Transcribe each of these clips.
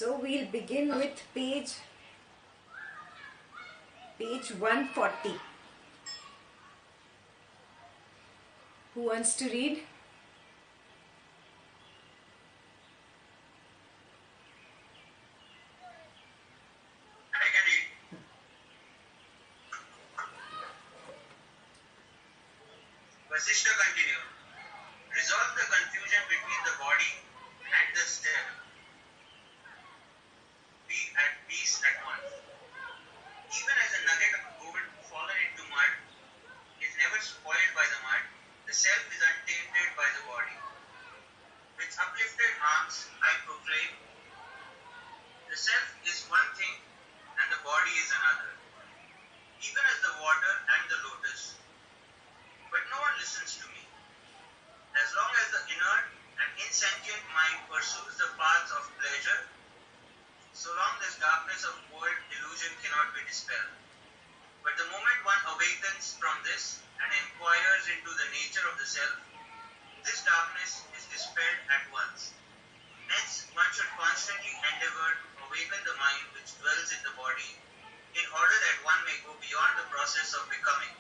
So we'll begin with page 140. Who wants to read? I can read. Vasistha continued. Resolve the confusion between the body and the self. Be at peace at once. Even as a nugget of gold fallen into mud is never spoiled by the mud, the self is untainted by the body. With uplifted arms, I proclaim, the self is one thing and the body is another, even as the water and the lotus. But no one listens to me. As long as the inert and insentient mind pursues the paths of pleasure, so long this darkness of world illusion cannot be dispelled. But the moment one awakens from this and inquires into the nature of the self, this darkness is dispelled at once. Hence, one should constantly endeavor to awaken the mind which dwells in the body, in order that one may go beyond the process of becoming,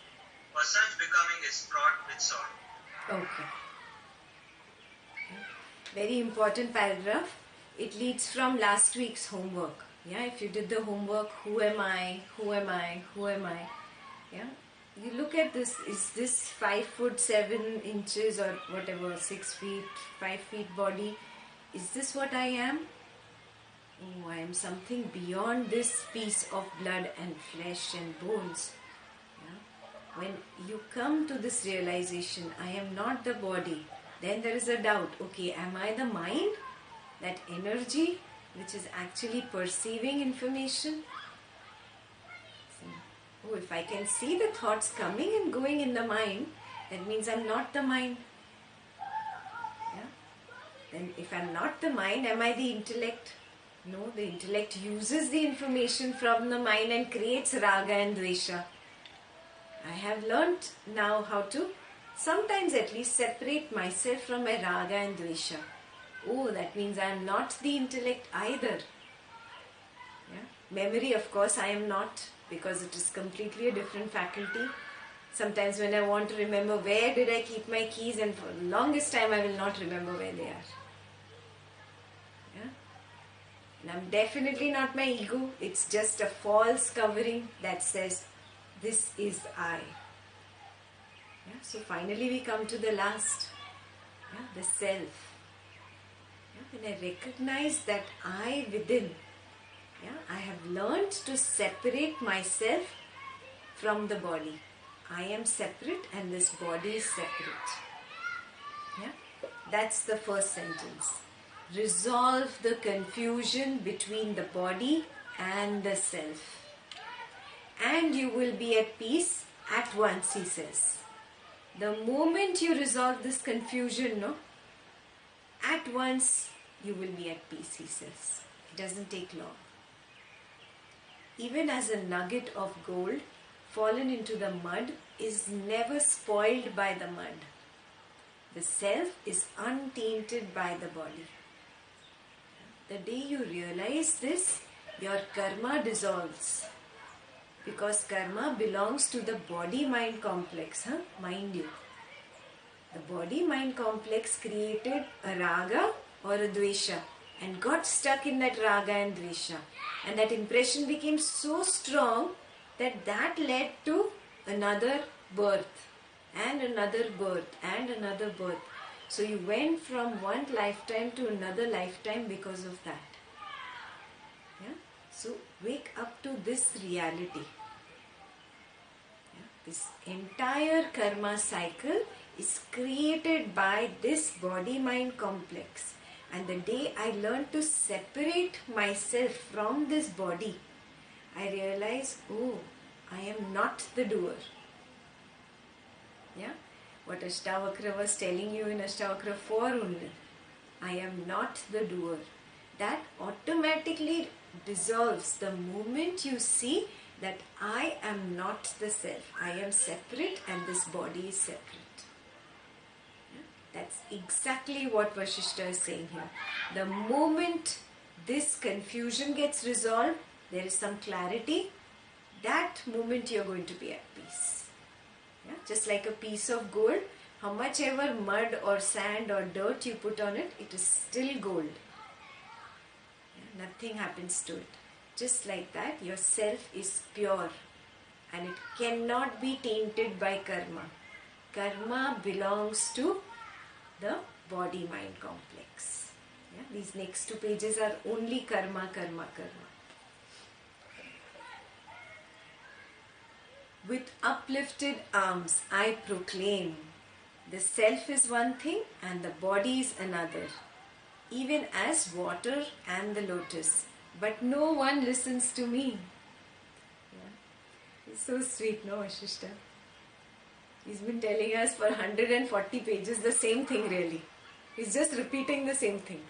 for such becoming is fraught with sorrow. Okay. Very important paragraph. It leads from last week's homework. Yeah, if you did the homework, who am I? Who am I? Who am I? Yeah, you look at this. Is this 5 foot 7 inches or whatever, 6 feet, 5 feet body? Is this what I am? Oh, I am something beyond this piece of blood and flesh and bones. Yeah? When you come to this realization, I am not the body, then there is a doubt. Okay, am I the mind? That energy which is actually perceiving information? Oh, if I can see the thoughts coming and going in the mind, that means I'm not the mind. Yeah? Then if I'm not the mind, am I the intellect? No, the intellect uses the information from the mind and creates raga and dvesha. I have learnt now how to sometimes at least separate myself from my raga and dvesha. Oh, that means I am not the intellect either. Yeah? Memory, of course, I am not, because it is completely a different faculty. Sometimes when I want to remember where did I keep my keys, and for the longest time I will not remember where they are. Yeah? And I'm definitely not my ego. It's just a false covering that says, this is I. Yeah? So finally we come to the last, yeah? The self. When I recognize that I within, yeah, I have learned to separate myself from the body. I am separate and this body is separate. Yeah? That's the first sentence. Resolve the confusion between the body and the self, and you will be at peace at once, he says. The moment you resolve this confusion, no, at once you will be at peace, he says. It doesn't take long. Even as a nugget of gold fallen into the mud is never spoiled by the mud, the self is untainted by the body. The day you realize this, your karma dissolves. Because karma belongs to the body-mind complex, mind you. The body-mind complex created a raga or a dvesha and got stuck in that raga and dvesha. And that impression became so strong that led to another birth and another birth and another birth. So you went from one lifetime to another lifetime because of that. Yeah? So wake up to this reality. Yeah? This entire karma cycle is created by this body-mind complex. And the day I learned to separate myself from this body, I realized, oh, I am not the doer. Yeah? What Ashtavakra was telling you in Ashtavakra 4 only. I am not the doer. That automatically dissolves the moment you see that I am not the self. I am separate and this body is separate. That's exactly what Vasistha is saying here. The moment this confusion gets resolved, there is some clarity, that moment you're going to be at peace. Yeah? Just like a piece of gold, how much ever mud or sand or dirt you put on it, it is still gold. Yeah? Nothing happens to it. Just like that, your self is pure and it cannot be tainted by karma. Karma belongs to the body-mind complex. Yeah? These next 2 pages are only karma, karma, karma. With uplifted arms, I proclaim, the self is one thing and the body is another, even as water and the lotus. But no one listens to me. Yeah. It's so sweet, no, Vasistha? He's been telling us for 140 pages the same thing really. He's just repeating the same thing.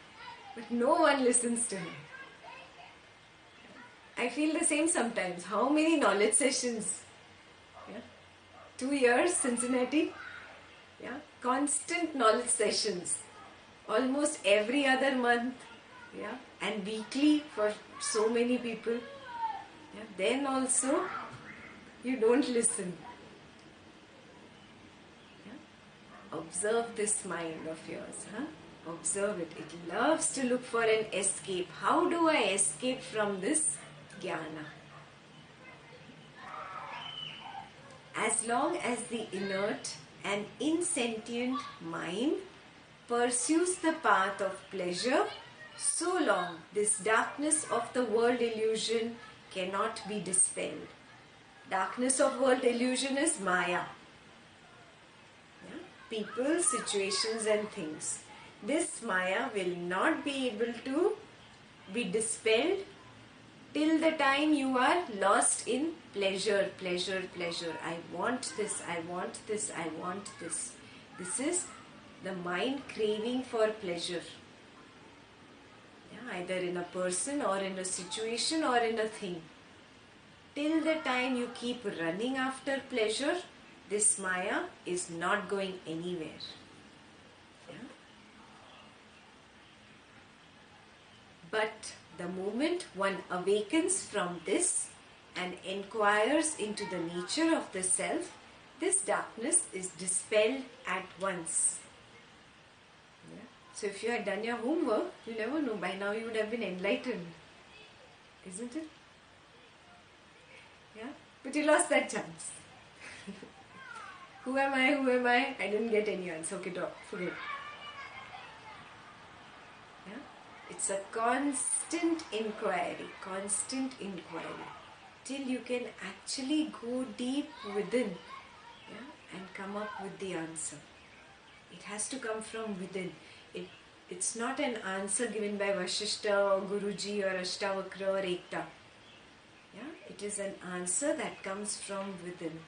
But no one listens to him. I feel the same sometimes. How many knowledge sessions? Yeah. 2 years, Cincinnati. Yeah. Constant knowledge sessions. Almost every other month. Yeah. And weekly for so many people. Yeah. Then also, you don't listen. Yeah. Observe this mind of yours. Huh? Observe it. It loves to look for an escape. How do I escape from this jnana? As long as the inert and insentient mind pursues the path of pleasure, so long this darkness of the world illusion cannot be dispelled. Darkness of world illusion is Maya. Yeah? People, situations and things. This Maya will not be able to be dispelled till the time you are lost in pleasure, pleasure, pleasure. I want this, I want this, I want this. This is the mind craving for pleasure. Yeah, either in a person or in a situation or in a thing. Till the time you keep running after pleasure, this Maya is not going anywhere. Yeah? But the moment one awakens from this and inquires into the nature of the self, this darkness is dispelled at once. Yeah? So if you had done your homework, you never know, by now you would have been enlightened. Isn't it? Yeah? But you lost that chance. Who am I? Who am I? I didn't get any answer. Okay, dog, forget. Yeah? It's a constant inquiry, till you can actually go deep within, yeah, and come up with the answer. It has to come from within. It's not an answer given by Vasistha or Guruji or Ashtavakra or Ekta. Yeah? It is an answer that comes from within.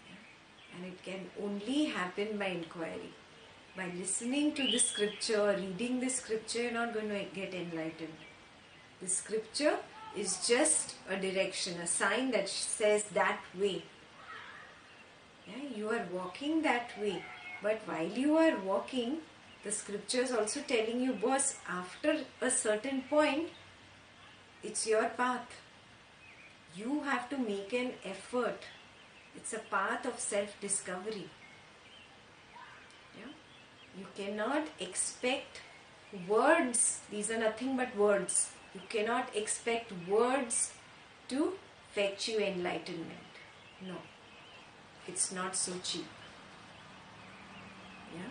Yeah? And it can only happen by inquiry. By listening to the scripture, reading the scripture, you're not going to get enlightened. The scripture is just a direction, a sign that says that way. Yeah, you are walking that way. But while you are walking, the scripture is also telling you, boss, after a certain point, it's your path. You have to make an effort. It's a path of self-discovery. Yeah? You cannot expect words. These are nothing but words. You cannot expect words to fetch you enlightenment. No. It's not so cheap. Yeah?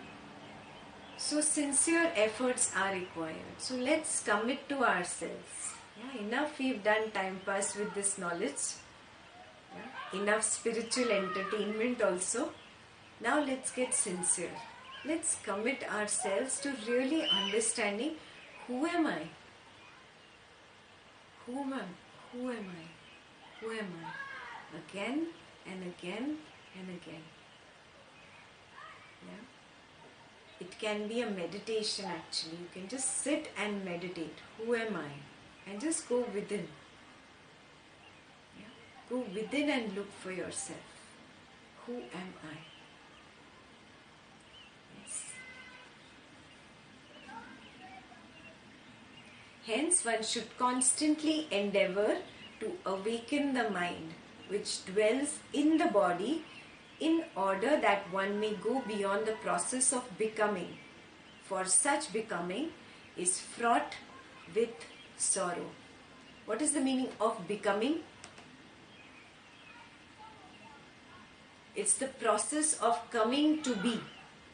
So sincere efforts are required. So let's commit to ourselves. Yeah? Enough we've done time pass with this knowledge. Yeah? Enough spiritual entertainment also. Now let's get sincere. Let's commit ourselves to really understanding, who am I? Who am I? Who am I? Who am I? Again and again and again. Yeah? It can be a meditation actually. You can just sit and meditate. Who am I? And just go within. Yeah? Go within and look for yourself. Who am I? Hence, one should constantly endeavor to awaken the mind which dwells in the body in order that one may go beyond the process of becoming. For such becoming is fraught with sorrow. What is the meaning of becoming? It's the process of coming to be.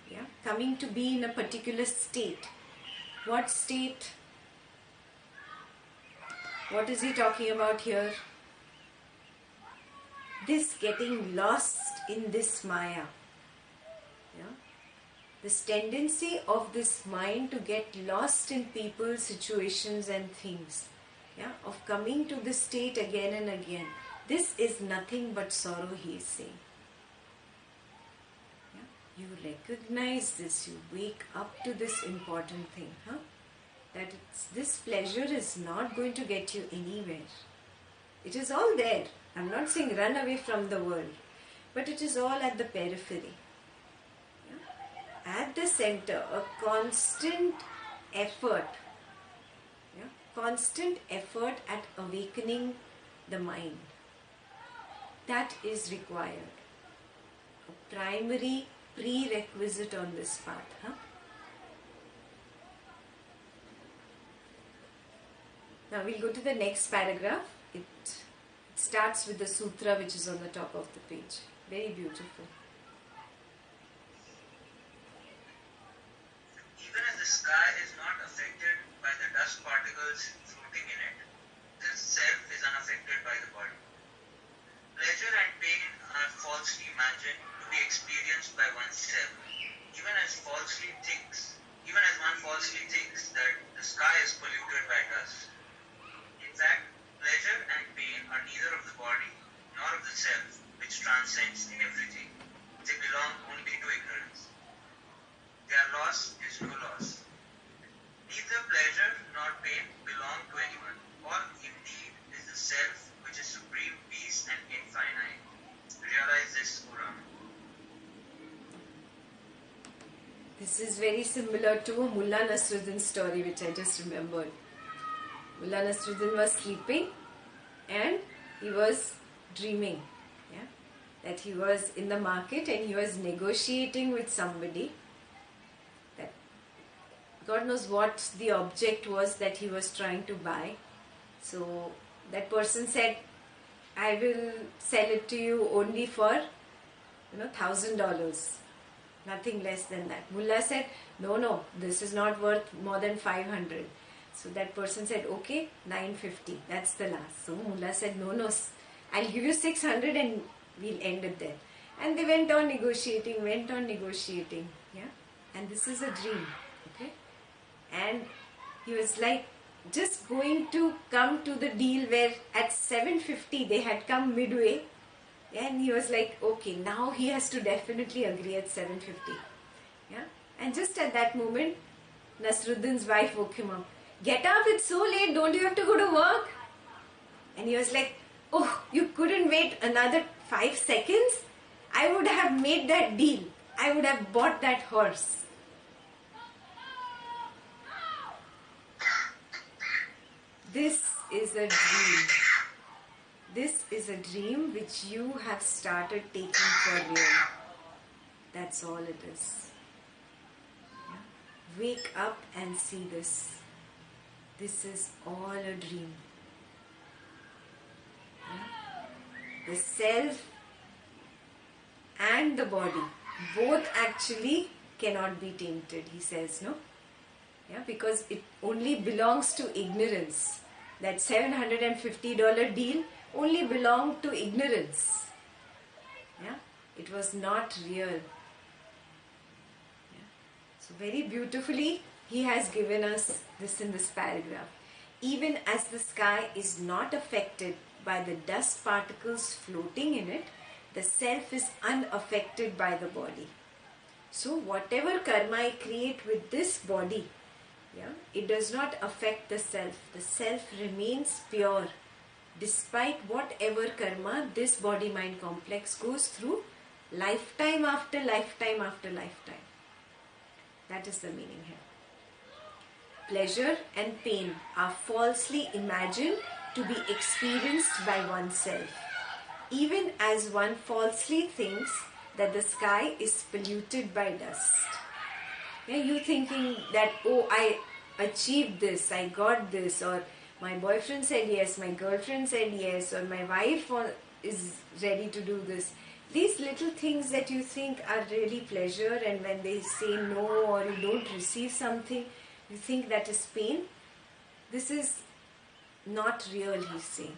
Yeah? Coming to be in a particular state. What state? What is he talking about here? This getting lost in this Maya. Yeah? This tendency of this mind to get lost in people, situations and things. Yeah? Of coming to this state again and again. This is nothing but sorrow, he is saying. Yeah? You recognize this, you wake up to this important thing. That this pleasure is not going to get you anywhere. It is all there. I'm not saying run away from the world, but it is all at the periphery. Yeah? At the center, a constant effort. Yeah? Constant effort at awakening the mind. That is required. A primary prerequisite on this path. Now we'll go to the next paragraph. It starts with the sutra which is on the top of the page. Very beautiful. Even as the sky is not affected by the dust particles floating in it, the self is unaffected by the body. Pleasure and pain are falsely imagined to be experienced by oneself, even as one falsely thinks that the sky is polluted by dust. In fact, pleasure and pain are neither of the body nor of the self, which transcends everything. They belong only to ignorance. Their loss is no loss. Neither pleasure nor pain belong to anyone, or indeed is the self which is supreme peace and infinite. Realize this, O Ram. This is very similar to Mullah Nasruddin's story which I just remembered. Mullah Nasruddin was sleeping and he was dreaming. Yeah? That he was in the market and he was negotiating with somebody. That God knows what the object was that he was trying to buy. So that person said, I will sell it to you only for $1,000. Nothing less than that. Mullah said, no, this is not worth more than 500. So that person said, okay, 950. That's the last. So Mullah said, no, I'll give you 600 and we'll end it there. And they went on negotiating. Yeah. And this is a dream. Okay. And he was like just going to come to the deal where at 750 they had come midway. And he was like, okay, now he has to definitely agree at 750. Yeah. And just at that moment, Nasruddin's wife woke him up. Get up, it's so late, don't you have to go to work? And he was like, oh, you couldn't wait another 5 seconds? I would have made that deal. I would have bought that horse. This is a dream. This is a dream which you have started taking for real. That's all it is. Yeah? Wake up and see this. This is all a dream. Yeah? The self and the body, both actually cannot be tainted, he says, no? Yeah, because it only belongs to ignorance. That $750 deal only belonged to ignorance. Yeah? It was not real. Yeah? So very beautifully he has given us this in this paragraph. Even as the sky is not affected by the dust particles floating in it, the self is unaffected by the body. So whatever karma I create with this body, yeah, it does not affect the self. The self remains pure despite whatever karma this body-mind complex goes through lifetime after lifetime after lifetime. That is the meaning here. pleasure and pain are falsely imagined to be experienced by oneself, even as one falsely thinks that the sky is polluted by dust. Yeah, you thinking that, oh, I achieved this, I got this, or my boyfriend said yes, my girlfriend said yes, or my wife is ready to do this. These little things that you think are really pleasure, and when they say no or you don't receive something, you think that is pain. This is not real, he's saying.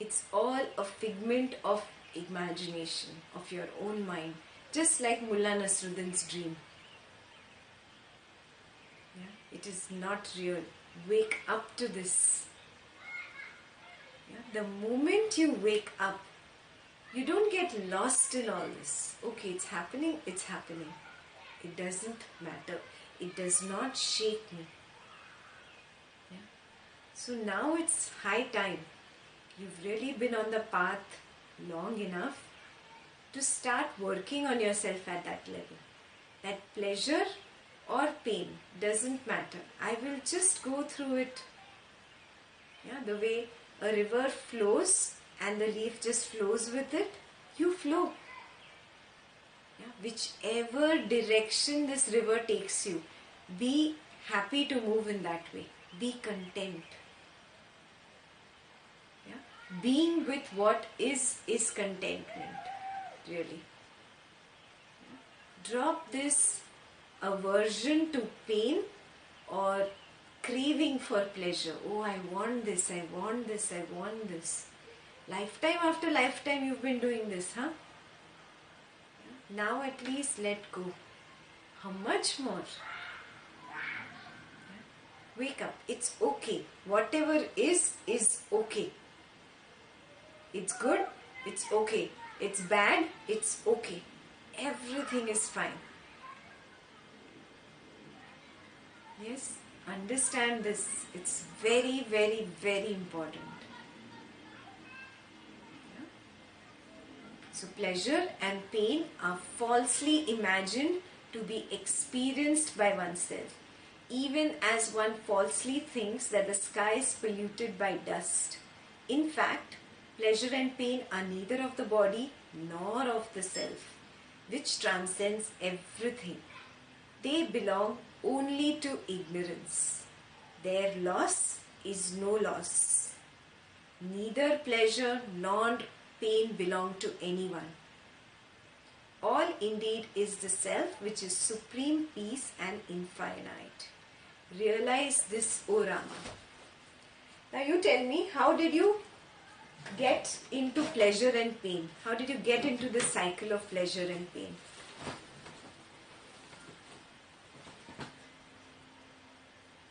It's all a figment of imagination, of your own mind, just like Mullah Nasruddin's dream. Yeah? It is not real. Wake up to this. Yeah? The moment you wake up, you don't get lost in all this. Okay, it's happening, it's happening. It doesn't matter. It does not shake me. Yeah? So now it's high time. You've really been on the path long enough to start working on yourself at that level. That pleasure or pain doesn't matter. I will just go through it. Yeah, the way a river flows and the leaf just flows with it, you flow. Yeah, whichever direction this river takes you, be happy to move in that way. Be content. Yeah? Being with what is contentment, really. Yeah? Drop this aversion to pain or craving for pleasure. Oh, I want this, I want this, I want this. Lifetime after lifetime you've been doing this, huh? Now at least let go. How much more? Wake up. It's okay. Whatever is okay. It's good, it's okay. It's bad, it's okay. Everything is fine. Yes? Understand this. It's very, very, very important. Yeah? So pleasure and pain are falsely imagined to be experienced by oneself, even as one falsely thinks that the sky is polluted by dust. In fact, pleasure and pain are neither of the body nor of the self, which transcends everything. They belong only to ignorance. Their loss is no loss. Neither pleasure nor pain belong to anyone. All indeed is the self, which is supreme peace and infinite. Realize this, O Rama. Now you tell me, how did you get into pleasure and pain? How did you get into this cycle of pleasure and pain?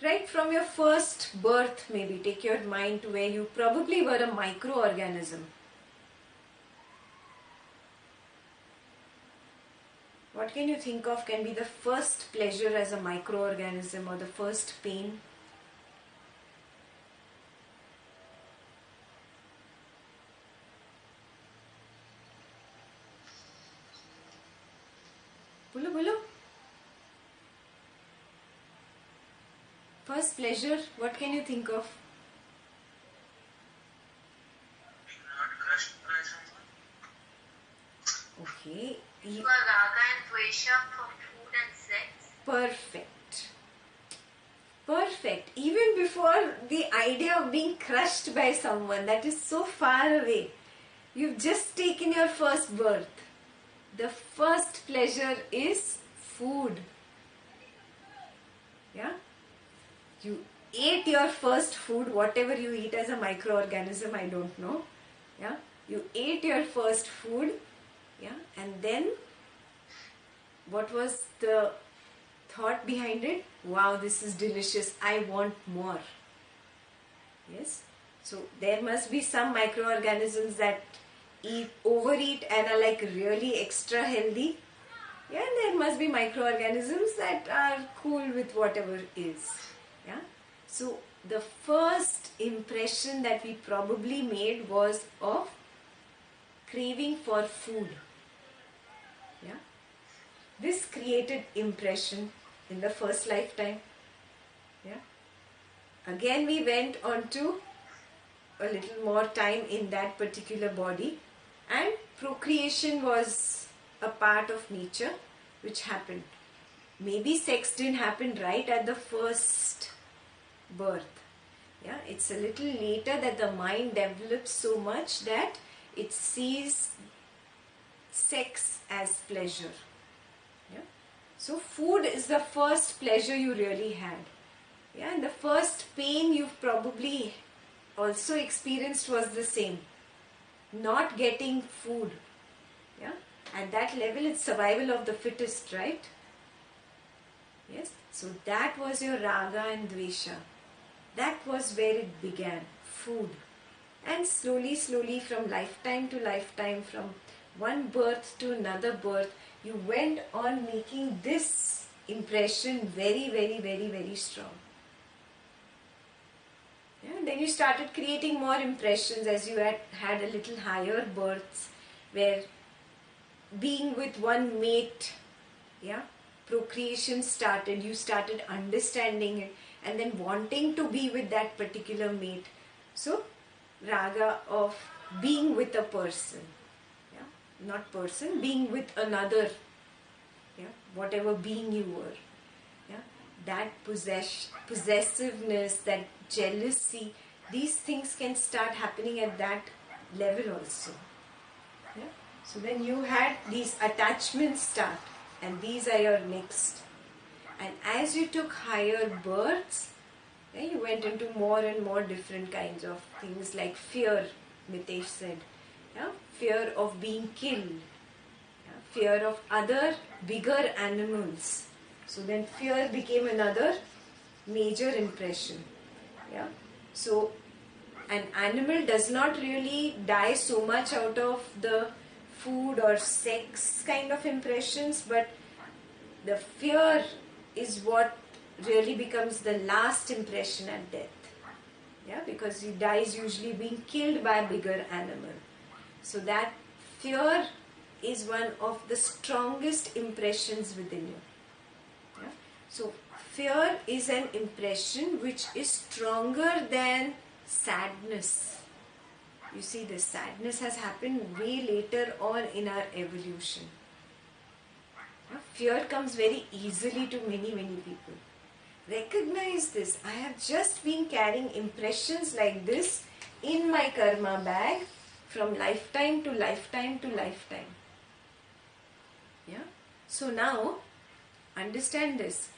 Right from your first birth, maybe take your mind to where you probably were a microorganism. What can you think of can be the first pleasure as a microorganism or the first pain? Bolo, bolo. First pleasure, what can you think of? Being not crushed by someone. Okay. Raga and Dvesha for food and sex. Perfect. Perfect. Even before the idea of being crushed by someone, that is so far away. You've just taken your first birth. The first pleasure is food. Yeah? You ate your first food, whatever you eat as a microorganism, I don't know. Yeah? You ate your first food. Yeah? And then, what was the thought behind it? Wow, this is delicious. I want more. Yes? So, there must be some microorganisms that overeat and are like really extra healthy. Yeah, and there must be microorganisms that are cool with whatever is. Yeah? So, the first impression that we probably made was of craving for food. Yeah? This created impression in the first lifetime. Yeah. Again we went on to a little more time in that particular body, and procreation was a part of nature which happened. Maybe sex didn't happen right at the first birth. Yeah, it's a little later that the mind develops so much that it sees sex as pleasure. Yeah. So food is the first pleasure you really had. Yeah, and the first pain you've probably also experienced was the same. Not getting food. Yeah. At that level it's survival of the fittest, right? Yes. So that was your raga and dvesha. That was where it began. Food. And slowly, slowly, from lifetime to lifetime, from one birth to another birth, you went on making this impression very, very, very, very strong. Yeah, then you started creating more impressions as you had a little higher births, where being with one mate, yeah, procreation started. You started understanding it and then wanting to be with that particular mate. So raga of being with a person, yeah, not person, being with another, yeah, whatever being you were, yeah, that possessiveness, that jealousy, these things can start happening at that level also. Yeah? So then you had these attachments start, and these are your next. And as you took higher births, yeah, you went into more and more different kinds of things like fear, Mitesh said. Yeah? Fear of being killed. Yeah? Fear of other bigger animals. So then fear became another major impression. Yeah? So an animal does not really die so much out of the food or sex kind of impressions, but the fear is what really becomes the last impression at death. Yeah, because he dies usually being killed by a bigger animal. So that fear is one of the strongest impressions within you. Yeah? So fear is an impression which is stronger than sadness. You see, this sadness has happened way later on in our evolution. Fear comes very easily to many, many people. Recognize this. I have just been carrying impressions like this in my karma bag from lifetime to lifetime to lifetime. Yeah. So now, understand this.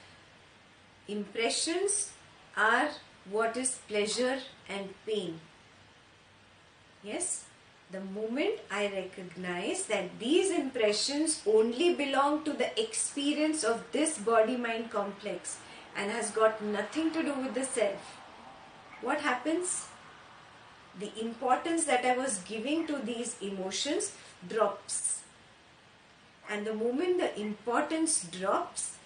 Impressions are what is pleasure and pain. Yes. The moment I recognize that these impressions only belong to the experience of this body-mind complex and has got nothing to do with the self, what happens? The importance that I was giving to these emotions drops. And the moment the importance drops,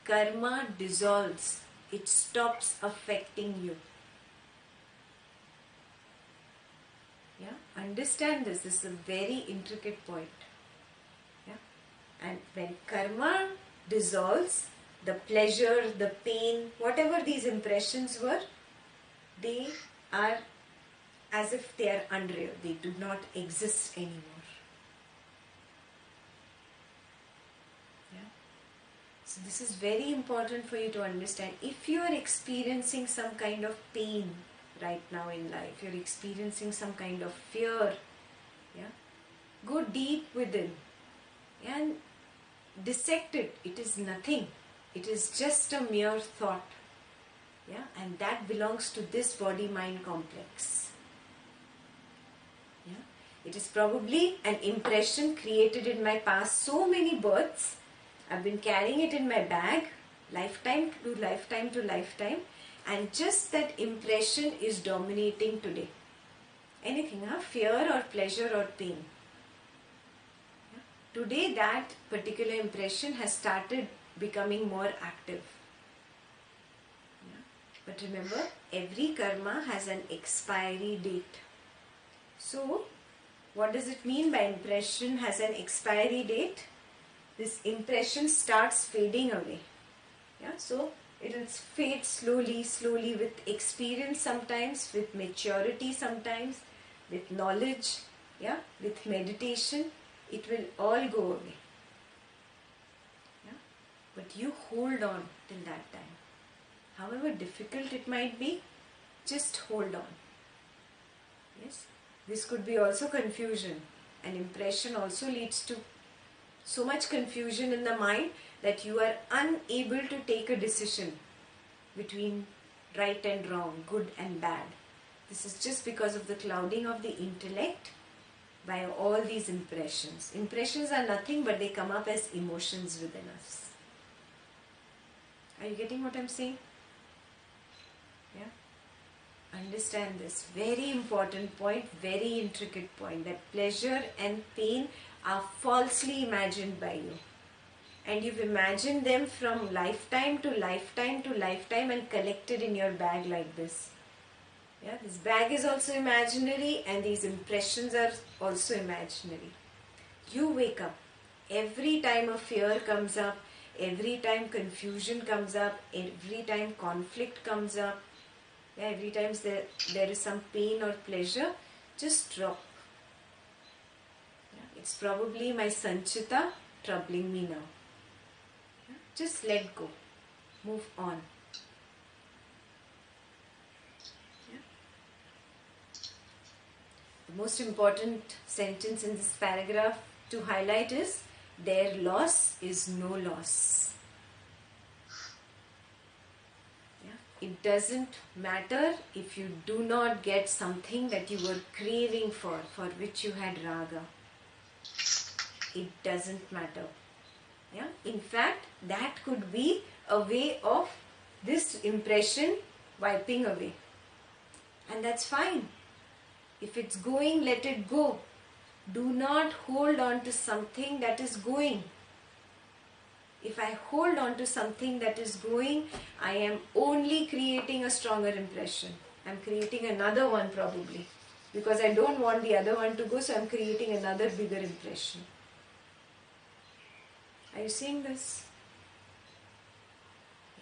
karma dissolves. It stops affecting you. Yeah, understand this. This is a very intricate point. Yeah, and when karma dissolves, the pleasure, the pain, whatever these impressions were, they are as if they are unreal. They do not exist anymore. Yeah. So this is very important for you to understand. If you are experiencing some kind of pain right now in life, you're experiencing some kind of fear, yeah, go deep within and dissect it. It is nothing. It is just a mere thought, yeah, and that belongs to this body-mind complex. Yeah, it is probably an impression created in my past so many births. I've been carrying it in my bag, lifetime to lifetime to lifetime. And just that impression is dominating today. Anything, fear or pleasure or pain. Yeah? Today that particular impression has started becoming more active. Yeah? But remember, every karma has an expiry date. So, what does it mean by impression has an expiry date? This impression starts fading away. Yeah? So, It'll fade slowly, slowly, with experience sometimes, with maturity sometimes, with knowledge, yeah, with meditation. It will all go away. Yeah? But you hold on till that time. However difficult it might be, just hold on. Yes? This could be also confusion. An impression also leads to so much confusion in the mind that you are unable to take a decision between right and wrong, good and bad. This is just because of the clouding of the intellect by all these impressions. Impressions are nothing but they come up as emotions within us. Are you getting what I'm saying? Yeah? Understand this. Very important point, very intricate point, that pleasure and pain are falsely imagined by you. And you've imagined them from lifetime to lifetime to lifetime and collected in your bag like this. Yeah, this bag is also imaginary and these impressions are also imaginary. You wake up. Every time a fear comes up, every time confusion comes up, every time conflict comes up, yeah, every time there is some pain or pleasure, just drop. Yeah, it's probably my Sanchita troubling me now. Yeah, just let go. Move on. The most important sentence in this paragraph to highlight is, their loss is no loss. Yeah? It doesn't matter if you do not get something that you were craving for which you had raga. It doesn't matter. Yeah? In fact, that could be a way of this impression wiping away. And that's fine. If it's going, let it go. Do not hold on to something that is going. If I hold on to something that is going, I am only creating a stronger impression. I'm creating another one probably. Because I don't want the other one to go, so I'm creating another bigger impression. Are you seeing this?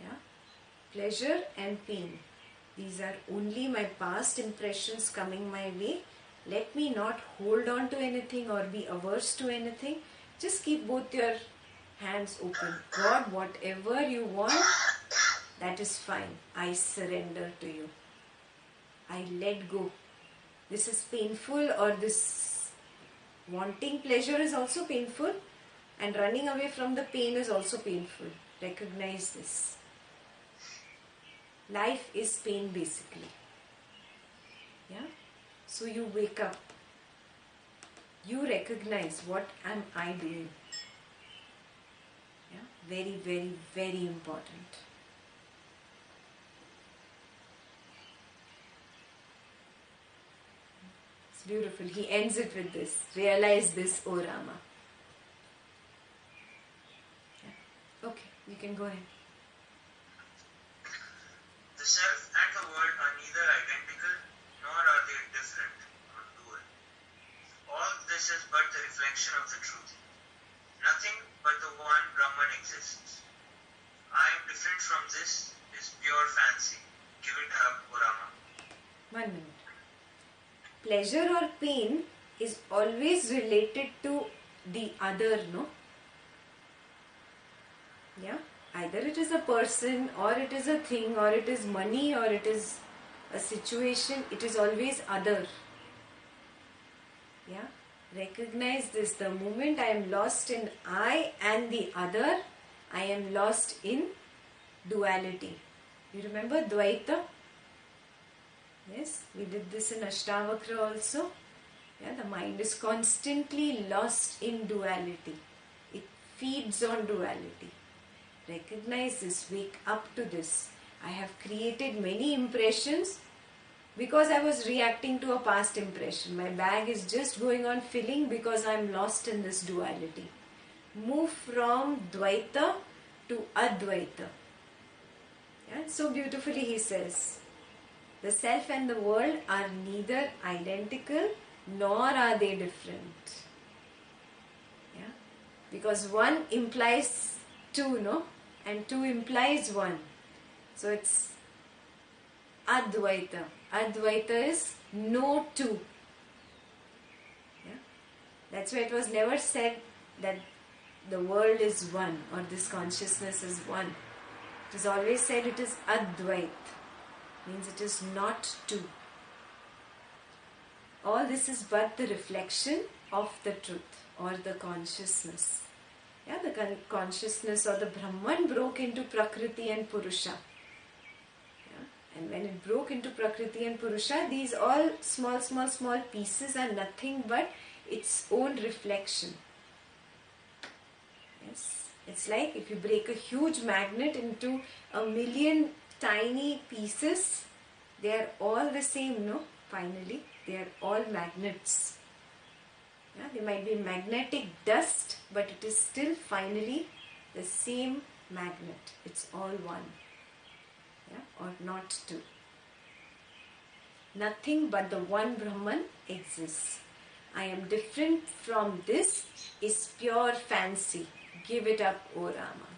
Yeah? Pleasure and pain. These are only my past impressions coming my way. Let me not hold on to anything or be averse to anything. Just keep both your hands open. God, whatever you want, that is fine. I surrender to you. I let go. This is painful, or this wanting pleasure is also painful, and running away from the pain is also painful. Recognize this. Life is pain basically. Yeah? So you wake up. You recognize, what am I doing? Yeah? Very, very, very important. It's beautiful. He ends it with this. Realize this, O Rama. Yeah? Okay, you can go ahead. The self and the world are neither identical nor are they different or dual. All this is but the reflection of the truth. Nothing but the one Brahman exists. I am different from this is pure fancy. Give it up, O Rama. 1 minute. Pleasure or pain is always related to the other, no? Yeah? Either it is a person, or it is a thing, or it is money, or it is a situation. It is always other. Yeah? Recognize this. The moment I am lost in I and the other, I am lost in duality. You remember Dvaita? Yes, we did this in Ashtavakra also. Yeah, the mind is constantly lost in duality. It feeds on duality. Recognize this, wake up to this. I have created many impressions because I was reacting to a past impression. My bag is just going on filling because I am lost in this duality. Move from Dvaita to Advaita. Yeah, so beautifully he says, the self and the world are neither identical nor are they different. Yeah? Because one implies two, no? And two implies one. So it's Advaita. Advaita is no two. Yeah? That's why it was never said that the world is one or this consciousness is one. It is always said it is Advait. Means it is not two. All this is but the reflection of the truth or the consciousness. Yeah, the consciousness or the Brahman broke into Prakriti and Purusha. Yeah? And when it broke into Prakriti and Purusha, these all small pieces are nothing but its own reflection. Yes, it's like if you break a huge magnet into a million tiny pieces, they are all the same, no? Finally, they are all magnets. Yeah, they might be magnetic dust, but it is still finally the same magnet. It's all one. Yeah, or not two. Nothing but the one Brahman exists. I am different from this is pure fancy. Give it up, O Rama.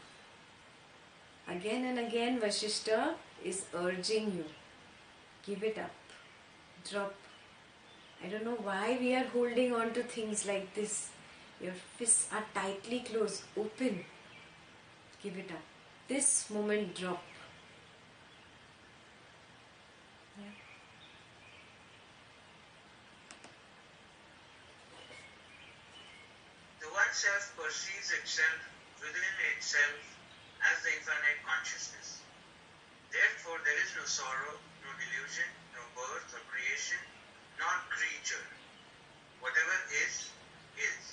Again and again Vasistha is urging you. Give it up. Drop. I don't know why we are holding on to things like this. Your fists are tightly closed. Open. Give it up. This moment drop. Yeah. The one self perceives itself within itself as the infinite consciousness. Therefore, there is no sorrow, no delusion, no birth or creation, nor creature. Whatever is, is.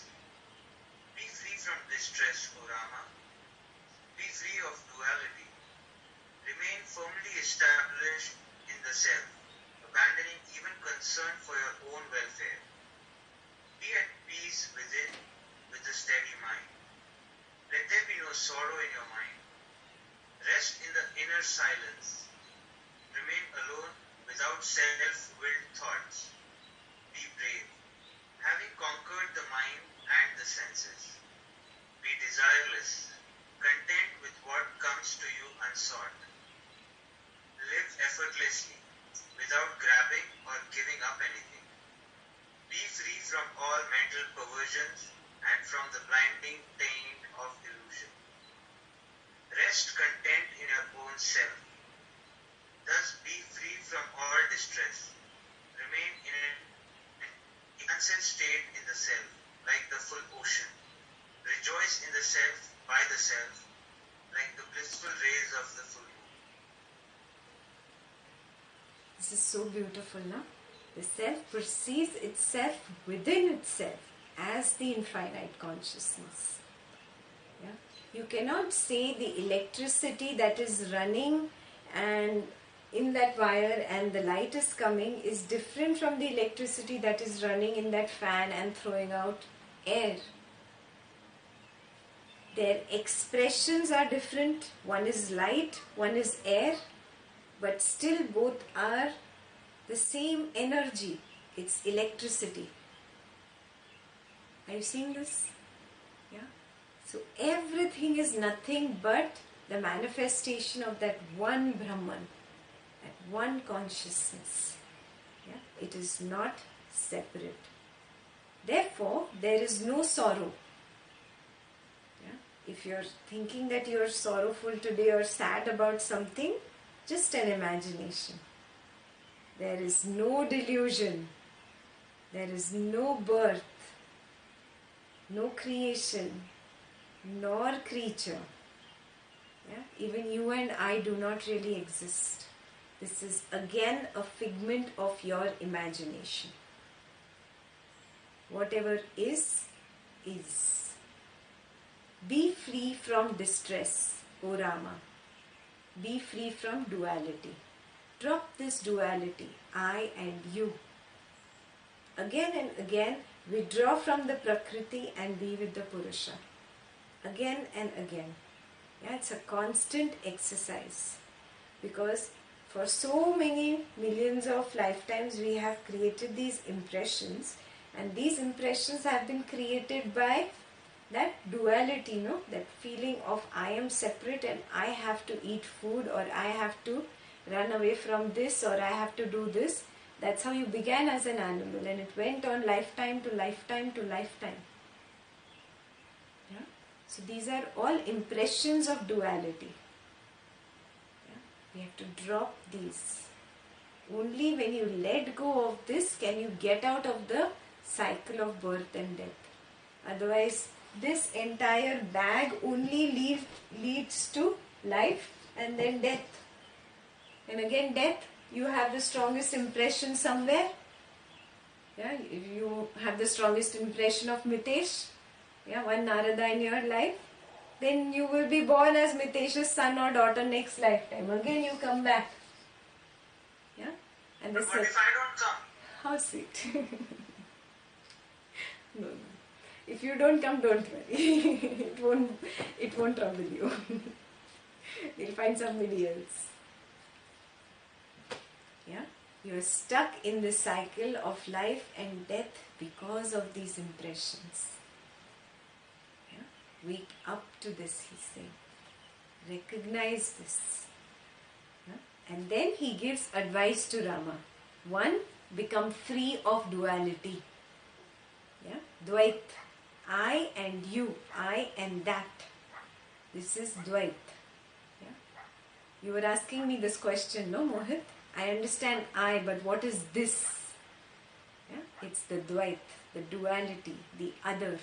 Be free from distress, O Rama. Be free of duality. Remain firmly established in the self, abandoning even concern for your own welfare. Be at peace within with a steady mind. Let there be no sorrow in your mind. Rest in the inner silence. Remain alone without self-willed thoughts. Be brave, having conquered the mind and the senses. Be desireless, content with what comes to you unsought. Live effortlessly, without grabbing or giving up anything. Be free from all mental perversions and from the blinding taint of illusion. Rest content in your own self. Thus be free from all distress. Remain in an innocent state in the self, like the full ocean. Rejoice in the self, by the self, like the blissful rays of the full moon. This is so beautiful, no? The self perceives itself within itself as the infinite consciousness. Yeah? You cannot say the electricity that is running and in that wire and the light is coming is different from the electricity that is running in that fan and throwing out air. Their expressions are different. One is light, one is air, but still both are the same energy. It's electricity. Are you seeing this? Yeah. So everything is nothing but the manifestation of that one Brahman, that one consciousness. Yeah. It is not separate. Therefore, there is no sorrow. Yeah. If you're thinking that you're sorrowful today or sad about something, just an imagination. There is no delusion. There is no birth, no creation, nor creature. Yeah? Even you and I do not really exist. This is again a figment of your imagination. Whatever is, is. Be free from distress, O Rama. Be free from duality. Drop this duality, I and you. Again and again, withdraw from the Prakriti and be with the Purusha. Again and again. Yeah, it's a constant exercise. Because for so many millions of lifetimes we have created these impressions, and these impressions have been created by that duality, that feeling of I am separate and I have to eat food, or I have to run away from this, or I have to do this. That's how you began as an animal, and it went on lifetime to lifetime to lifetime. Yeah? So these are all impressions of duality. Yeah? We have to drop these. Only when you let go of this can you get out of the cycle of birth and death. Otherwise, this entire bag only leads to life and then death. And again death, you have the strongest impression somewhere. Yeah, if you have the strongest impression of Mitesh, one Narada in your life, then you will be born as Mitesh's son or daughter next lifetime. Again you come back. Yeah? And But what if I don't come? How sweet. No. If you don't come, don't worry. It won't trouble you. You'll find somebody else. Yeah? You're stuck in this cycle of life and death because of these impressions. Yeah? Wake up to this, he's saying. Recognize this. Yeah? And then he gives advice to Rama. 1. Become free of duality. Yeah? Dvait. I and you. I and that. This is Dvait. Yeah? You were asking me this question, no, Mohit? I understand I, but what is this? Yeah? It's the Dvait, the duality, the other.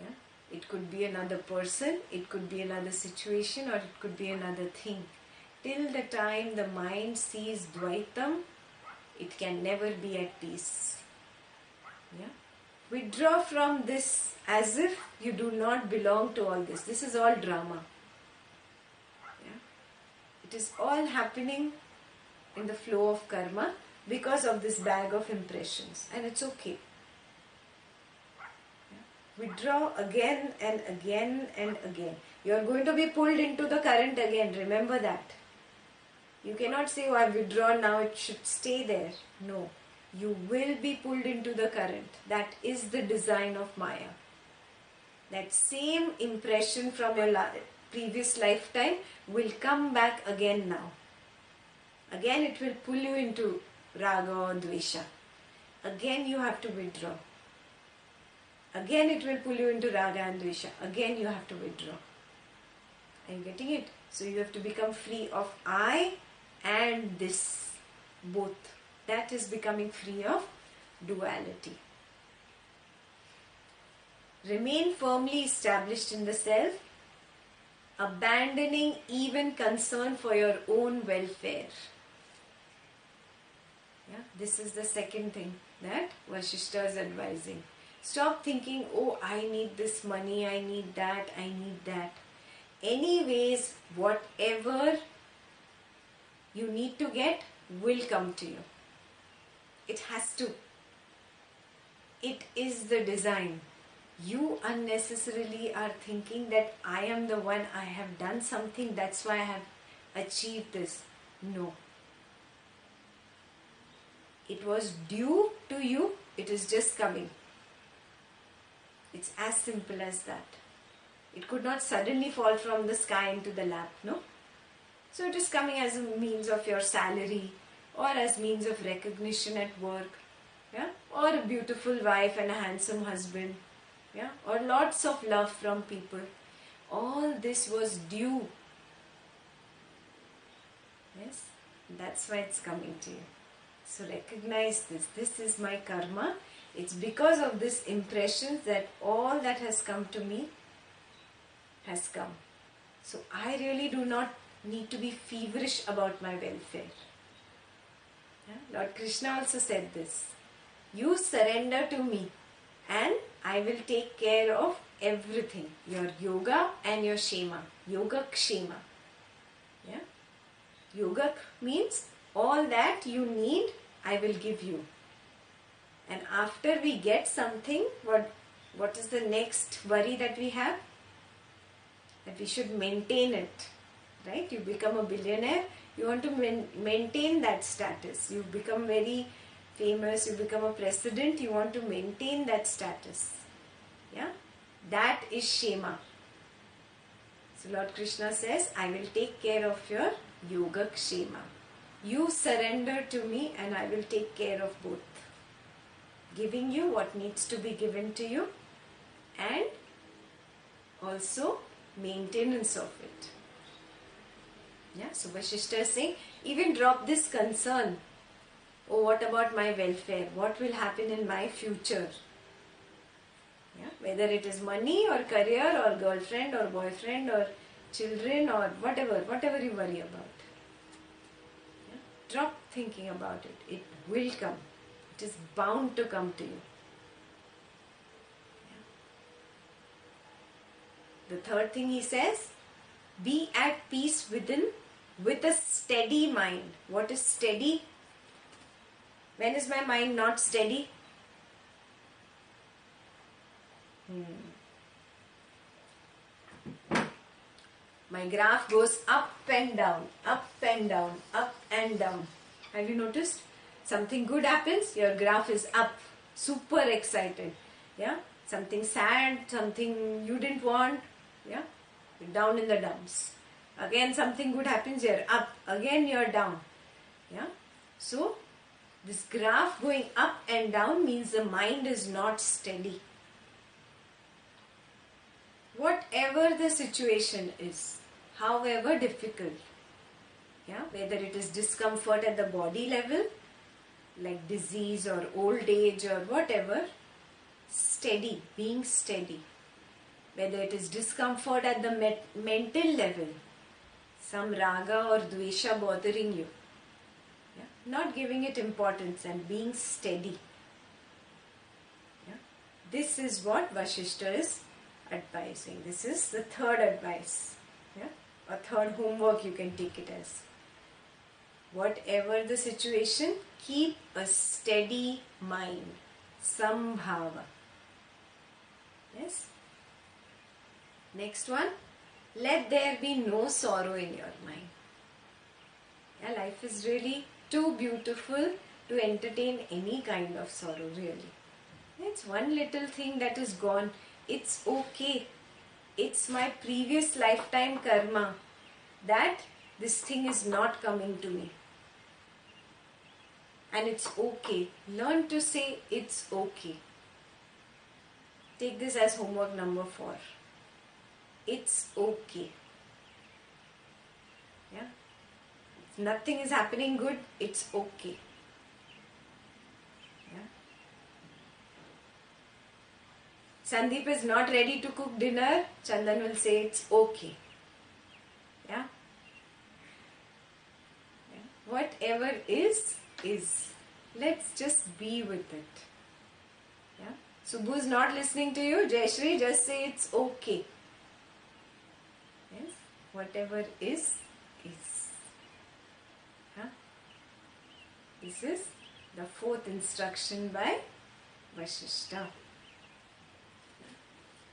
Yeah? It could be another person, it could be another situation, or it could be another thing. Till the time the mind sees Dvaitam, it can never be at peace. Yeah? Withdraw from this as if you do not belong to all this. This is all drama. Yeah? It is all happening in the flow of karma because of this bag of impressions, and it's okay. Yeah? Withdraw again and again and again. You are going to be pulled into the current again. Remember that. You cannot say, oh, I've withdrawn now, it should stay there. No. You will be pulled into the current. That is the design of Maya. That same impression from your previous lifetime will come back again now. Again it will pull you into raga or dvesha. Again you have to withdraw. Again it will pull you into raga and dvesha. Again you have to withdraw. Are you getting it? So you have to become free of I and this, both. That is becoming free of duality. Remain firmly established in the self, abandoning even concern for your own welfare. Yeah, this is the second thing that Vasistha is advising. Stop thinking, oh, I need this money, I need that, I need that. Anyways, whatever you need to get will come to you. It has to. It is the design. You unnecessarily are thinking that I am the one, I have done something, that's why I have achieved this. No. It was due to you, it is just coming. It's as simple as that. It could not suddenly fall from the sky into the lap, no? So it is coming as a means of your salary, or as means of recognition at work, yeah? Or a beautiful wife and a handsome husband, yeah? Or lots of love from people. All this was due. Yes? That's why it's coming to you. So recognize this. This is my karma. It's because of this impressions that all that has come to me has come. So I really do not need to be feverish about my welfare. Yeah? Lord Krishna also said this. You surrender to me and I will take care of everything. Your yoga and your shema. Yoga kshema. Yeah? Yoga means all that you need, I will give you. And after we get something, what is the next worry that we have? That we should maintain it. Right? You become a billionaire, you want to maintain that status. You become very famous, you become a president, you want to maintain that status. Yeah? That is Shema. So Lord Krishna says, I will take care of your yoga kshema. You surrender to me and I will take care of both. Giving you what needs to be given to you and also maintenance of it. Yeah, so Vasistha is saying, even drop this concern. Oh, what about my welfare? What will happen in my future? Yeah, whether it is money or career or girlfriend or boyfriend or children or whatever you worry about. Yeah, drop thinking about it. It will come. It is bound to come to you. Yeah. The third thing he says, be at peace within with a steady mind. What is steady? When is my mind not steady? My graph goes up and down, up and down, up and down. Have you noticed? Something good happens, your graph is up, super excited. Yeah, something sad, something you didn't want. Yeah, you're down in the dumps. Again, something good happens, you're up. Again, you're down. Yeah, so this graph going up and down means the mind is not steady. Whatever the situation is, however difficult, yeah, whether it is discomfort at the body level, like disease or old age or whatever, steady, being steady. Whether it is discomfort at the mental level, some raga or dvesha bothering you, yeah, not giving it importance and being steady. Yeah. This is what Vasistha is advising. This is the third advice, yeah, or third homework you can take it as. Whatever the situation, keep a steady mind, sambhava. Yes. Next one, let there be no sorrow in your mind. Yeah, life is really too beautiful to entertain any kind of sorrow, really. It's one little thing that is gone. It's okay. It's my previous lifetime karma that this thing is not coming to me. And it's okay. Learn to say it's okay. Take this as homework number 4. It's okay. Yeah. If nothing is happening good, it's okay. Yeah. Sandeep is not ready to cook dinner. Chandan will say it's okay. Yeah. Yeah. Whatever is. Let's just be with it. Yeah. Subbu is not listening to you. Jayashri, just say it's okay. Yes. Whatever is. Huh? This is the 4th instruction by Vasistha.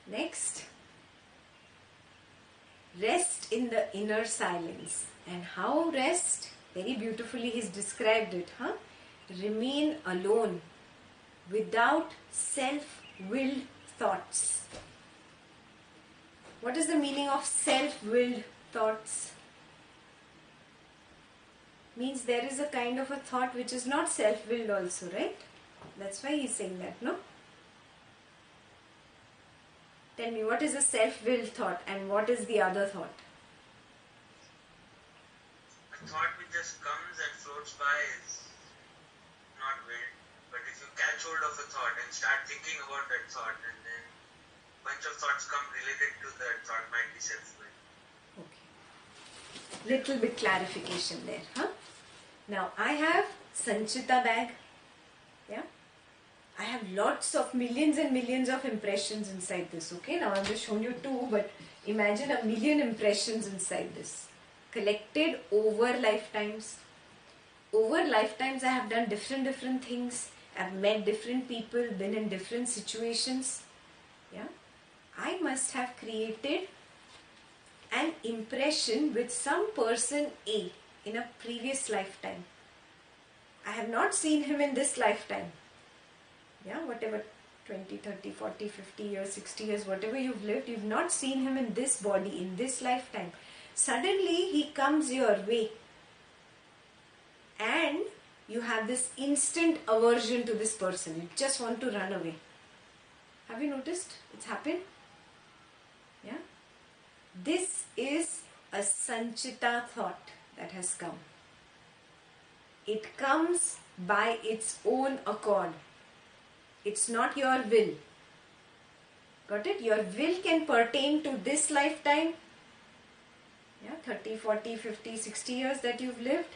Next, rest in the inner silence. And how rest? Very beautifully he's described it. Huh? Remain alone without self-willed thoughts. What is the meaning of self-willed thoughts? Means there is a kind of a thought which is not self-willed also, right? That's why he's saying that, no? Tell me, what is a self-willed thought and what is the other thought? A thought which just comes and floats by is not willed. But if you catch hold of a thought and start thinking about that thought, and then a bunch of thoughts come related to that thought, might be self-willed. Okay. Little bit clarification there, huh? Now I have Sanchita bag. Yeah. I have lots of millions and millions of impressions inside this. Okay. Now I've just shown you 2, but imagine a million impressions inside this, collected over lifetimes. Over lifetimes I have done different things. I've met different people, been in different situations. Yeah. I must have created an impression with some person A in a previous lifetime. I have not seen him in this lifetime. Yeah, whatever 20, 30, 40, 50 years, 60 years, whatever you've lived, you've not seen him in this body, in this lifetime. Suddenly he comes your way and you have this instant aversion to this person. You just want to run away. Have you noticed? It's happened? Yeah? This is a sanchita thought that has come. It comes by its own accord. It's not your will. Got it? Your will can pertain to this lifetime. Yeah, 30, 40, 50, 60 years that you've lived.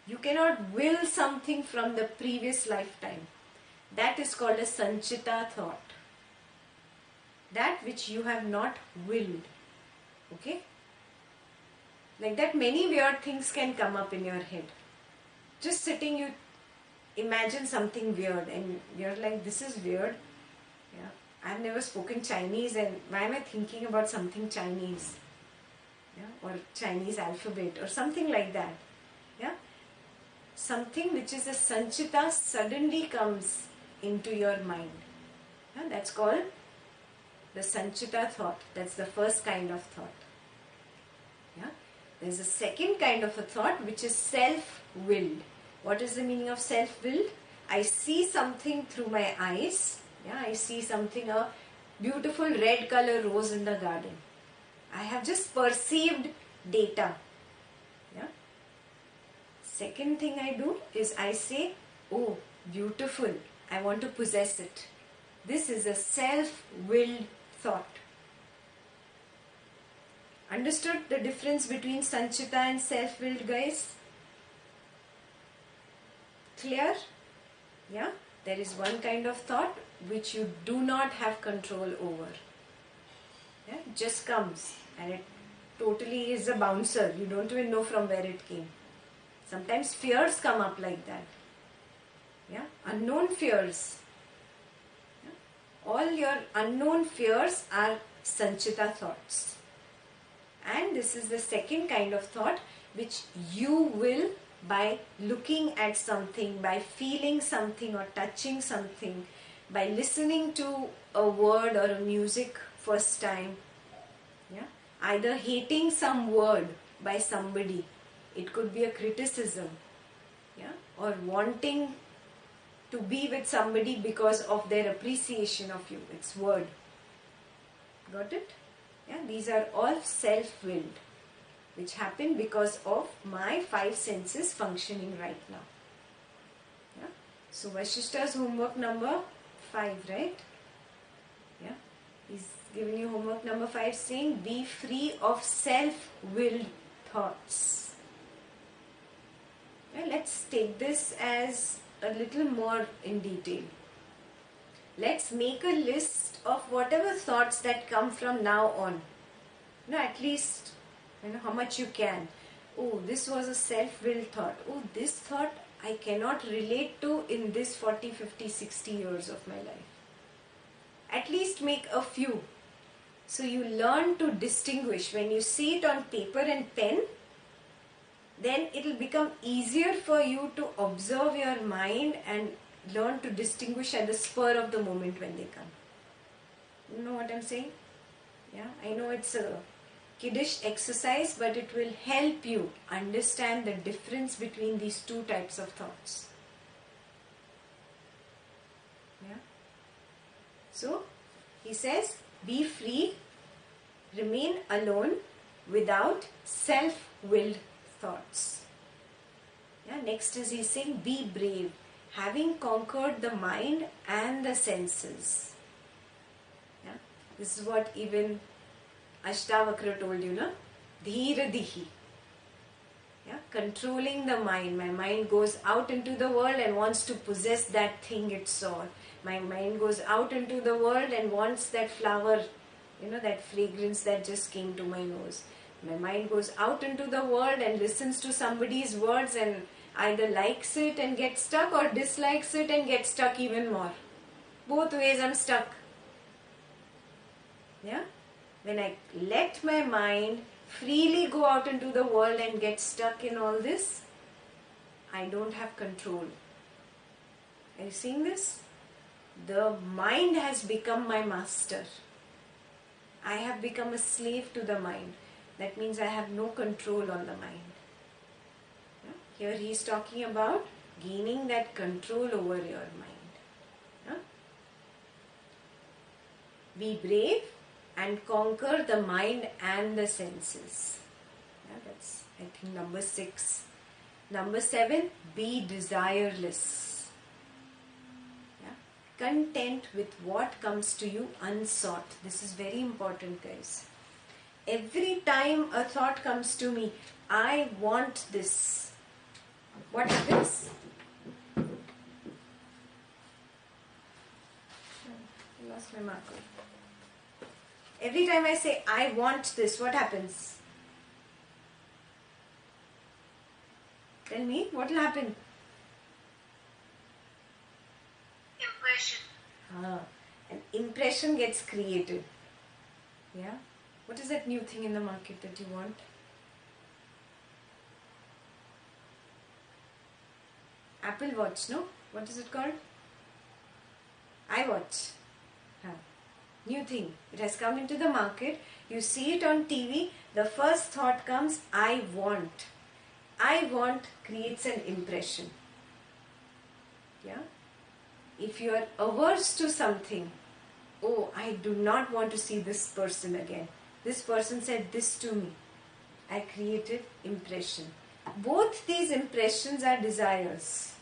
You cannot will something from the previous lifetime. That is called a sanchita thought. That which you have not willed. Okay? Like that, many weird things can come up in your head. Just sitting, you imagine something weird and you're like, this is weird. Yeah, I've never spoken Chinese and why am I thinking about something Chinese? Yeah, or Chinese alphabet or something like that. Yeah, something which is a sanchita suddenly comes into your mind. Yeah, that's called the sanchita thought. That's the first kind of thought. Yeah, there's a second kind of a thought which is self-willed. What is the meaning of self-willed? I see something through my eyes. Yeah, I see something, a beautiful red color rose in the garden. I have just perceived data. Yeah. Second thing I do is I say, oh, beautiful. I want to possess it. This is a self-willed thought. Understood the difference between sanchita and self-willed, guys? Clear? Yeah? There is one kind of thought which you do not have control over. Yeah? It just comes and it totally is a bouncer. You don't even know from where it came. Sometimes fears come up like that. Yeah? Unknown fears. Yeah? All your unknown fears are sanchita thoughts. And this is the second kind of thought which you will, by looking at something, by feeling something or touching something, by listening to a word or a music first time, yeah, either hating some word by somebody, it could be a criticism, yeah, or wanting to be with somebody because of their appreciation of you, it's word. Got it? Yeah, these are all self-willed, which happen because of my five senses functioning right now. Yeah? So Vasistha's homework number 5, right? Yeah. He's giving you homework number 5 saying, be free of self-willed thoughts. Yeah, let's take this as a little more in detail. Let's make a list of whatever thoughts that come from now on. At least how much you can. Oh, this was a self-willed thought. Oh, this thought I cannot relate to in this 40, 50, 60 years of my life. At least make a few. So you learn to distinguish. When you see it on paper and pen, then it will become easier for you to observe your mind and learn to distinguish at the spur of the moment when they come. You know what I'm saying? Yeah, I know it's a kiddish exercise, but it will help you understand the difference between these two types of thoughts. Yeah. So, he says, be free, remain alone without self-willed thoughts. Yeah. Next is he's saying, be brave, having conquered the mind and the senses. Yeah. This is what even Ashtavakra told you, no? Dhira dihi. Yeah, controlling the mind. My mind goes out into the world and wants to possess that thing it saw. My mind goes out into the world and wants that flower, that fragrance that just came to my nose. My mind goes out into the world and listens to somebody's words and either likes it and gets stuck or dislikes it and gets stuck even more. Both ways I'm stuck. Yeah? When I let my mind freely go out into the world and get stuck in all this, I don't have control. Are you seeing this? The mind has become my master. I have become a slave to the mind. That means I have no control on the mind. Yeah? Here he is talking about gaining that control over your mind. Yeah? Be brave and conquer the mind and the senses. Yeah, that's, I think, number 6. Number 7, be desireless. Yeah? Content with what comes to you unsought. This is very important, guys. Every time a thought comes to me, I want this. What happens? I lost my marker. Every time I say, I want this, what happens? Tell me, what will happen? Impression. An impression gets created. Yeah? What is that new thing in the market that you want? Apple Watch, no? What is it called? iWatch. New thing. It has come into the market. You see it on TV. The first thought comes, I want. I want creates an impression. Yeah? If you are averse to something, oh, I do not want to see this person again. This person said this to me. I created impression. Both these impressions are desires.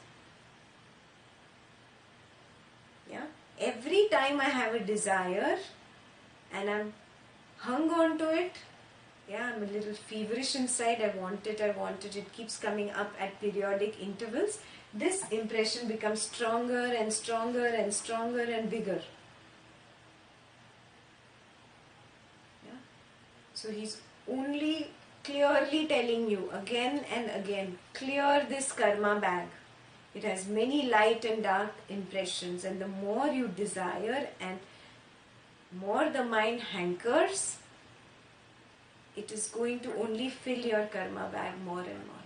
Yeah? Every time I have a desire and I'm hung on to it, yeah, I'm a little feverish inside, I want it, it keeps coming up at periodic intervals. This impression becomes stronger and stronger and stronger and bigger. Yeah? So he's only clearly telling you again and again, clear this karma bag. It has many light and dark impressions, and the more you desire and more the mind hankers, it is going to only fill your karma bag more and more.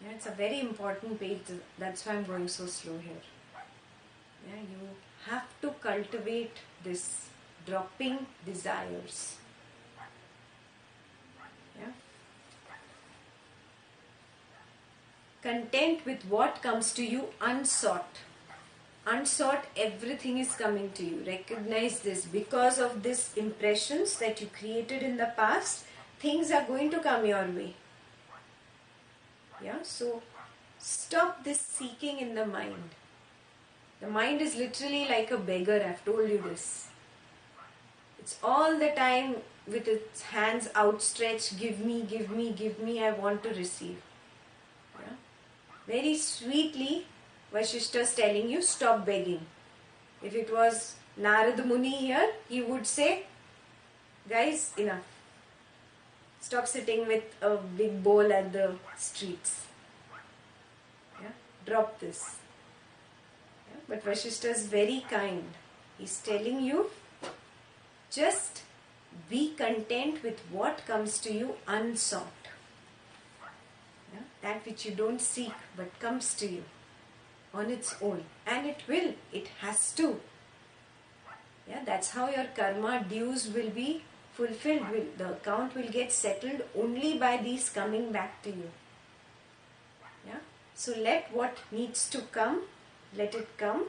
Yeah, it's a very important page. That's why I'm going so slow here. Yeah, you have to cultivate this dropping desires. Yeah. Content with what comes to you unsought. Unsought, everything is coming to you. Recognize this. Because of these impressions that you created in the past, things are going to come your way. Yeah, so stop this seeking in the mind. The mind is literally like a beggar, I've told you this. It's all the time with its hands outstretched, give me, give me, give me, I want to receive. Yeah? Very sweetly, Vasistha is telling you, stop begging. If it was Narada Muni here, he would say, guys, enough. Stop sitting with a big bowl at the streets. Yeah? Drop this. Yeah? But Vasistha is very kind. He's telling you, just be content with what comes to you unsought. Yeah? That which you don't seek but comes to you on its own. And it will. It has to. Yeah? That's how your karma dues will be fulfilled. The account will get settled only by these coming back to you. Yeah? So let what needs to come, let it come.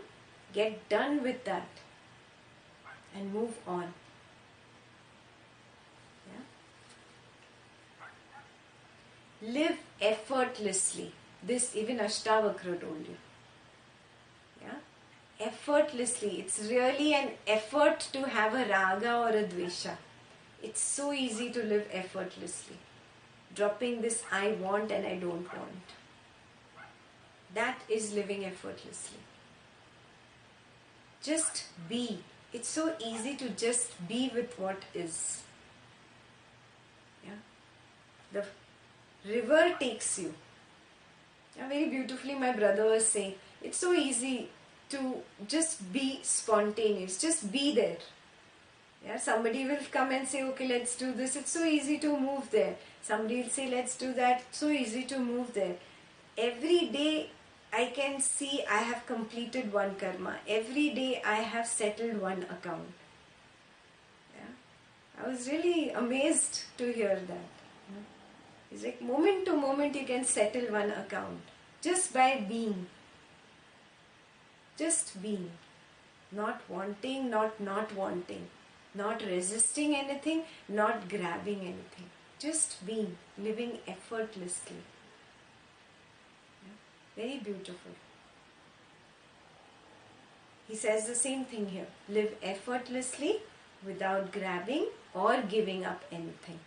Get done with that. And move on. Live effortlessly. This even Ashtavakra told you. Yeah? Effortlessly. It's really an effort to have a raga or a dvesha. It's so easy to live effortlessly. Dropping this I want and I don't want. That is living effortlessly. Just be. It's so easy to just be with what is. Yeah? The river takes you. Yeah, very beautifully my brother was saying, it's so easy to just be spontaneous, just be there. Yeah, somebody will come and say, okay, let's do this. It's so easy to move there. Somebody will say, let's do that. It's so easy to move there. Every day I can see I have completed one karma. Every day I have settled one account. Yeah? I was really amazed to hear that. It's like moment to moment you can settle one account just by being. Just being. Not wanting, not wanting. Not resisting anything, not grabbing anything. Just being, living effortlessly. Yeah? Very beautiful. He says the same thing here. Live effortlessly without grabbing or giving up anything.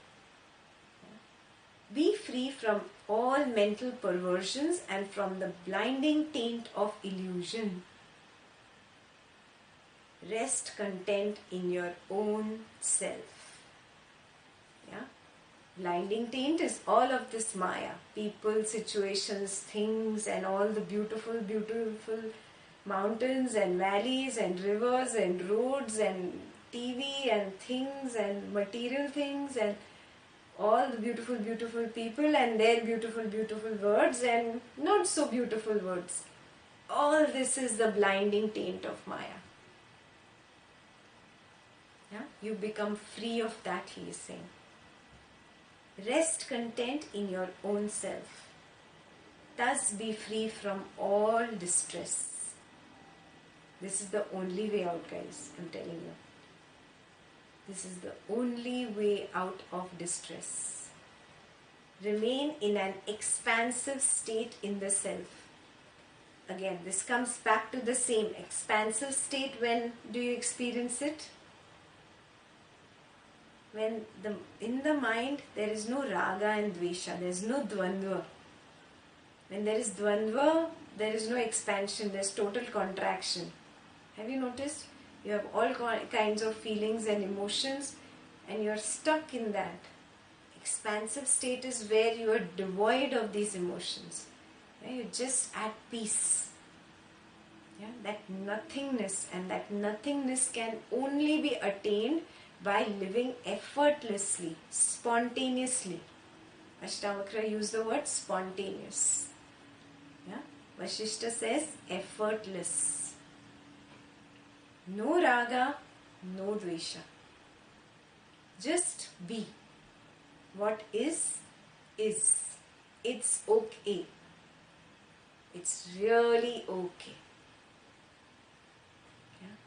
Be free from all mental perversions and from the blinding taint of illusion. Rest content in your own self. Yeah? Blinding taint is all of this Maya. People, situations, things, and all the beautiful, beautiful mountains and valleys and rivers and roads and TV and things and material things and all the beautiful, beautiful people and their beautiful, beautiful words and not so beautiful words. All this is the blinding taint of Maya. Yeah? You become free of that, he is saying. Rest content in your own self. Thus be free from all distress. This is the only way out, guys, I'm telling you. This is the only way out of distress. Remain in an expansive state in the self. Again, this comes back to the same expansive state. When do you experience it? When in the mind there is no raga and dvesha, there is no dvandva. When there is dvandva, there is no expansion, there is total contraction. Have you noticed? You have all kinds of feelings and emotions and you are stuck in that. Expansive state is where you are devoid of these emotions. You're just at peace. Yeah? That nothingness, and that nothingness can only be attained by living effortlessly, spontaneously. Ashtavakra used the word spontaneous. Yeah? Vasistha says effortless. No raga, no dvesha. Just be. What is, is. It's okay. It's really okay. Yeah?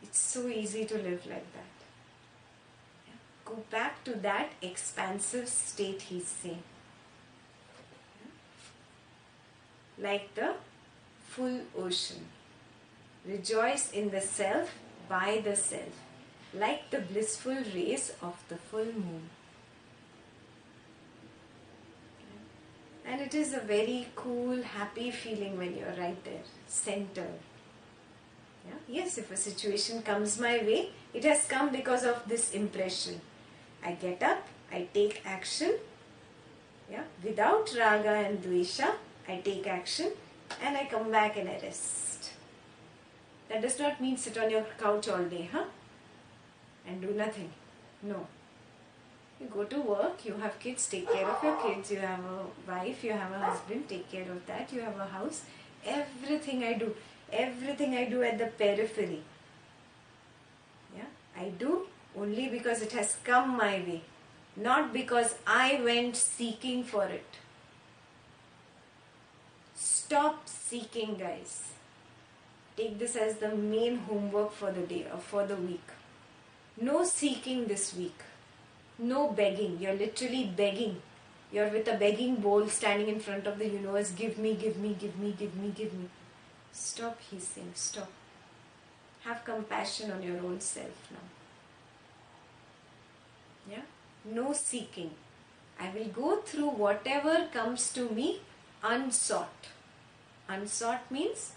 It's so easy to live like that. Yeah? Go back to that expansive state, he's saying. Yeah? Like the full ocean. Rejoice in the self, by the self, like the blissful rays of the full moon. And it is a very cool, happy feeling when you are right there, centered. Yeah? Yes, if a situation comes my way, it has come because of this impression. I get up, I take action. Yeah? Without raga and dvesha, I take action and I come back and I rest. That does not mean sit on your couch all day, and do nothing. No. You go to work, you have kids, take care of your kids, you have a wife, you have a husband, take care of that, you have a house. Everything I do at the periphery. Yeah? I do only because it has come my way, not because I went seeking for it. Stop seeking, guys. Take this as the main homework for the day or for the week. No seeking this week. No begging. You're literally begging. You're with a begging bowl standing in front of the universe. Give me, give me, give me, give me, give me. Stop, he's saying. Stop. Have compassion on your own self now. Yeah? No seeking. I will go through whatever comes to me unsought. Unsought means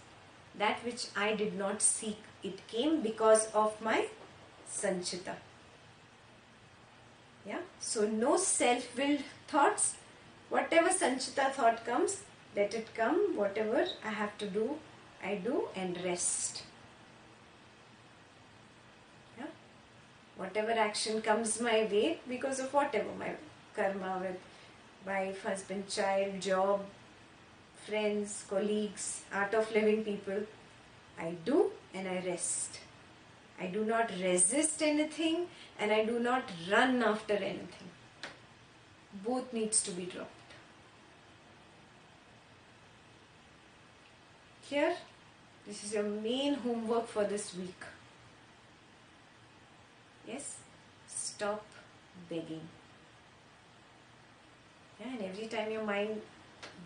that which I did not seek. It came because of my sanchita. Yeah? So no self-willed thoughts. Whatever sanchita thought comes, let it come. Whatever I have to do, I do, and rest. Yeah? Whatever action comes my way because of whatever, my karma with wife, husband, child, job, friends, colleagues, art of living people. I do and I rest. I do not resist anything and I do not run after anything. Both needs to be dropped. Clear? This is your main homework for this week. Yes? Stop begging. Yeah, and every time your mind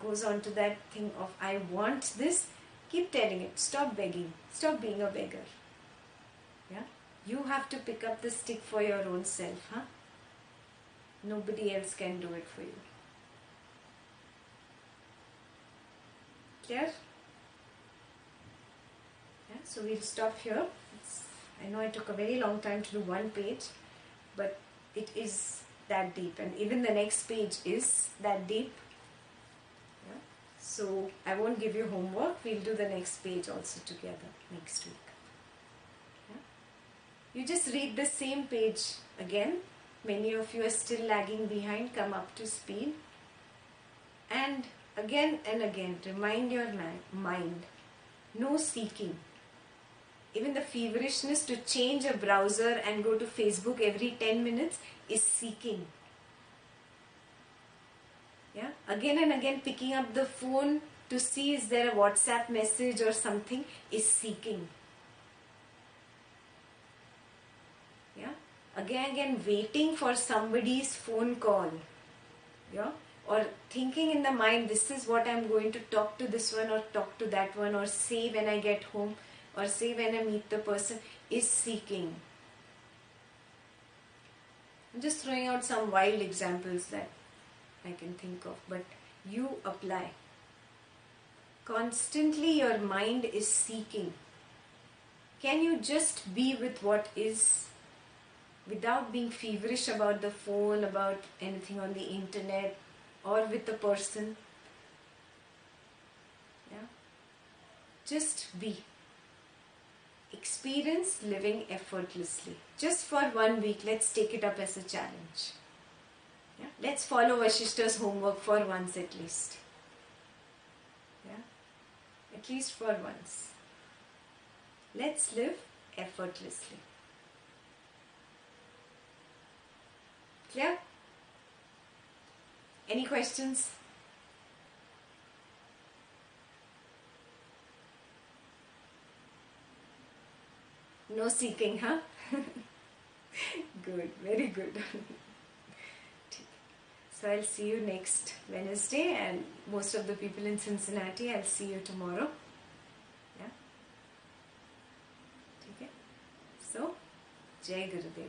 goes on to that thing of I want this, keep telling it, stop begging, stop being a beggar. Yeah? You have to pick up the stick for your own self, huh? Nobody else can do it for you. Clear? Yeah, so we'll stop here. I know I took a very long time to do one page, but it is that deep, and even the next page is that deep. Yeah? So I won't give you homework, we'll do the next page also together next week. Yeah? You just read the same page again. Many of you are still lagging behind, come up to speed. And again remind your mind, no seeking. Even the feverishness to change a browser and go to Facebook every 10 minutes is seeking. Yeah? Again and again picking up the phone to see is there a WhatsApp message or something is seeking. Yeah? Again waiting for somebody's phone call. Yeah? Or thinking in the mind, this is what I'm going to talk to this one or talk to that one or say when I get home or say when I meet the person, is seeking. I'm just throwing out some wild examples that I can think of, but you apply. Constantly your mind is seeking. Can you just be with what is without being feverish about the phone, about anything on the internet or with the person? Yeah? Just be. Experience living effortlessly. Just for 1 week, let's take it up as a challenge. Yeah? Let's follow Vasistha's homework for once at least. Yeah? At least for once. Let's live effortlessly. Clear? Any questions? No seeking, huh? Good, very good. So I'll see you next Wednesday, and most of the people in Cincinnati, I'll see you tomorrow. Yeah? Okay? So, Jai Gurudev.